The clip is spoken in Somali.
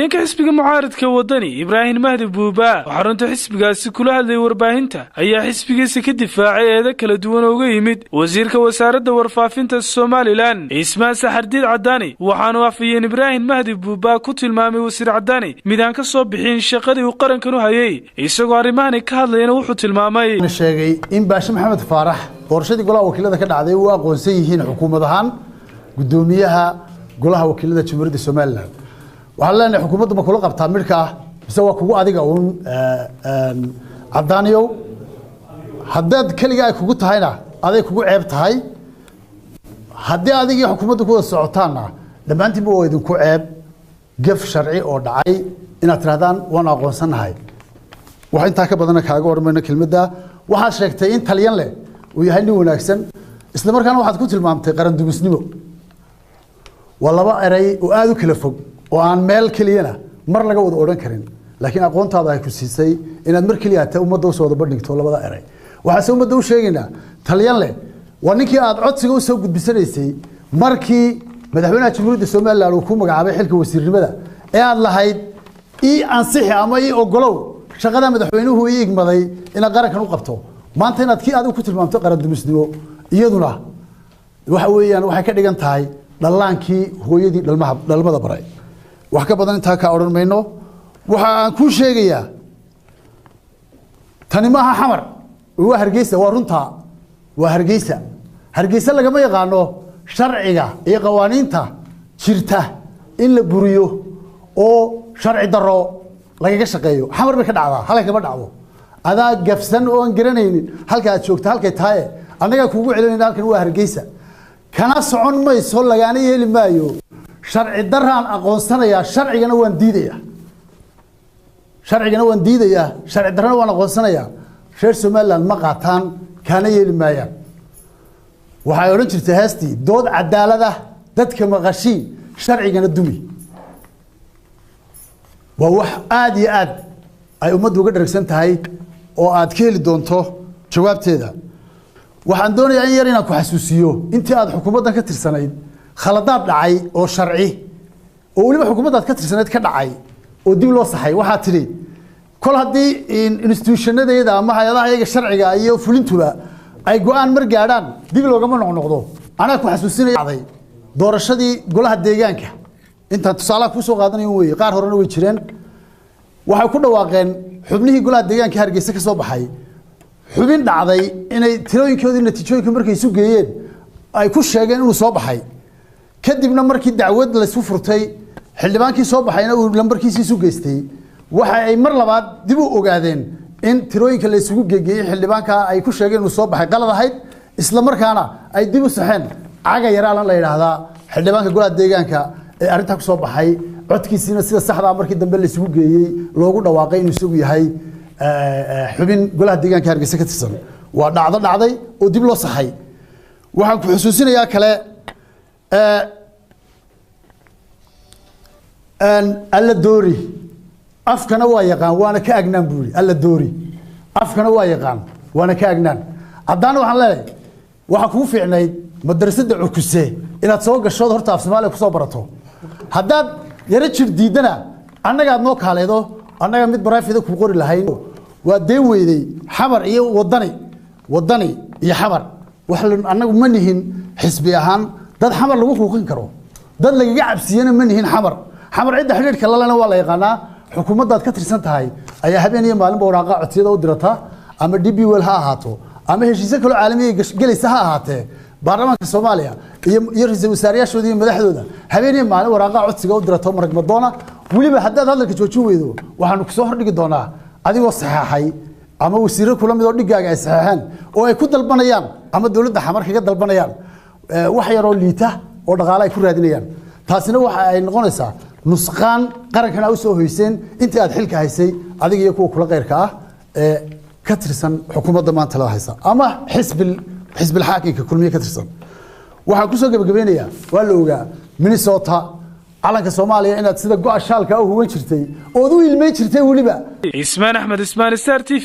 afhayeenka xisbiga mucaaradka wadani Ibrahim Mahdi Buuba waxaantu xisbigaasi kula hadlay warbaahinta ayaa xisbigiisa ka difaacay eeda kala duwan uga yimid wasiirka wasaaradda warfaafinta Soomaaliland Ismaan Saxardiid Cadaani waxaanu afhayeen Ibrahim Mahdi Buuba ku tilmaamay wasiir Cadaani midaan ka soo bixin shaqadii uu qarankan u hayay isagoo arrimahan ka hadlayna wuxuu tilmaamay sheegay in Baashi Maxamed Faarax doorashadii golaha wakiilada ka dhacday uu aqoonsan yihiin xukuumadahan gudoomiyaha golaha wakiilada Jamhuuriyadda Soomaaliland waxaa leenahay xukuumaddu ma kula qabtaa midka mise waa kugu adiga uun Cadaaniyow haddaad kaliya ay kugu tahayna aday kugu ceeb tahay haddii adigii xukuumaddu ku wada socotaana dhammaantiinba waa idinku ceeb gaf sharci oo dhacay inaad tirahdaan waan aqoonsanahay waxa intaa ka badan kaaga warmayna kelmadda waxaad sheegtay in Talyan leh uu yahay nin wanaagsan isla markaana waxaad ku tilmaamtay qaran dumisnimo waa laba eray oo aad u kala fog oo aan meel kaliyana mar laga wada oran karin laakiin aqoontaada ay ku siisay inaad mar kaliya ta ummadda soo wada bandhigto labada eray waxa ummadda u sheegaynaa Talyan leh waa ninkii aad codsiga u soo gudbisanaysay markii madaxweynaha Jamhuuriyadda Soomaaliland uu ku magacaabay xilka wasiirnimada ee aad lahayd ansixi ama ogolow shaqada madaxweynuhu ii igmaday in qarankan u qabto maanta inaad kii aad ku tilmaamto qaran dumisnimo iyaduna waxa weeyaan waxay ka dhigan tahay dhalaankii hooyadii dhalmada baray wax ka badan inta ka oran mayno waxa aan ku sheegayaa tani maaha xamar waa Hargeysa waa runta waa Hargeysa lagama yaqaano sharciga iyo qawaaniinta jirta in la buriyo oo sharci daro laga shaqeeyo xamar bay ka dhacdaa halka ma dhacdo adaa gafsan oo aan garanaynin halka aad joogto halka tahay anaga kuugu celinayna halkan waa Hargeysa kana socon mayso lagaana yeeli maayo sharci daraan aqoonsanaya sharcigana waan diidayaa sharci darana waan aqoonsanaya reer Soomaaliland ma qaataan kana yeeli maayaan waxay oran jirtay heestii dood cadaalad ah dadka maqashiin sharcigana dumi waa wax aad iyo aad ay ummaddu uga dharagsan tahay oo aad ka heli doonto jawaabteeda waxaan doonayaa in yar inaan ku xasuusiyo intii aad xukuumaddan ka tirsanayd khaladaad dhacay oo sharci oo waliba xukuumaddaad ka tirsanayd ka dhacay oo dib loo saxay waxaa tidhi kol haddii institutionadeeda ama hay'adaha iyaga sharciga iyo fulintuba ay go'aan mar gaadhaan dib loogama noqnoqdo anaa ku xasuusinayay doorashadii golaha deegaanka intaan tusaalaha ku soo qaadanayo weeye qaar horena way jireen waxay ku dhawaaqeen xubnihii golaha deegaanka Hargeysa ka soo baxay xubin dhacday inay tirooyinkoodii natiijooyinka markay isu geeyeen ay ku sheegeen inuu soo baxay kadibna markii dacwad la isku furtay xildhibaankii soo baxayna uu lambarkiisa isu geystay waxa ay mar labaad dib u ogaadeen in tirooyinka la isugu geeyay xildhibaanka ay ku sheegeen inuu soo baxay qalad ahayd isla markaana ay dib u saxeen caga yaraalan la yiraahdaa xildhibaanka golaha deegaanka ee arinta ku soo baxay codkiisina sida saxda ah markii dambe la isugu geeyay loogu dhawaaqay inuu isagu yahay xubin golaha deegaanka Hargeysa ka tirsan waa dhacday oo dib loo saxay waxaan ku xusuusinayaa kale alla doori afkana waa yaqaan waana ka agnaan buuri alla doori afkana waa yaqaan waana ka agnaan haddana waxaan leeyahay waxa kugu fiicnayd madrasada cukuse inaad soo gasho horta af Soomaaliya ku soo barato haddaad yara jir diidana annaga aad noo kaaleedo annaga mid baraafida ku qori lahayn waa dee weeday xamar iyo wadani iyo xamar wax annagu ma nihin xisbi ahaan dad xamar lagu xuquuqin karo dad laga cabsiyana ma nihin xamar cidda xiriirka la lana waa la yaqaanaa xukuumaddaad ka tirsan tahay ayaa habeen iyo maalin waraaqa codsiyada u dirata ama DBWL ha ahaato ama heshiisyo kale caalami ah galaysa ha ahaatee baarlamaanka Soomaaliya iyo ra'iisul wasaarayaashooda iyo madaxdooda habeen iyo maalin waraaqa codsiga u dirato marag madoona waliba haddaad hadalka joojin weydo waxaanu ku soo hordhigi doonaa adigoo saxaxay ama wasiiro kula mid oo dhigaaga ay saxaxeen oo ay ku dalbanayaan ama dawladda xamar kaga dalbanayaan wax yar oo liita oo dhaqaale ay ku raadinayaan taasina waxa ay noqonaysaa nusqaan qarankana u soo hoyseen intii aad xilka haysay adiga iyo kuwa kula qeyrka ah ee ka tirsan xukuumadda maanta la haysa ama xisbil xaakimka kulmiye ka tirsan waxaan ku soo gabagabeynayaa waa la ogaa Minnesota calanka Soomaaliya inaad sida go'ashaalka u huwan jirtay oo u ilmeey jirtay waliba Ismaan Axmed Ismaan Star TV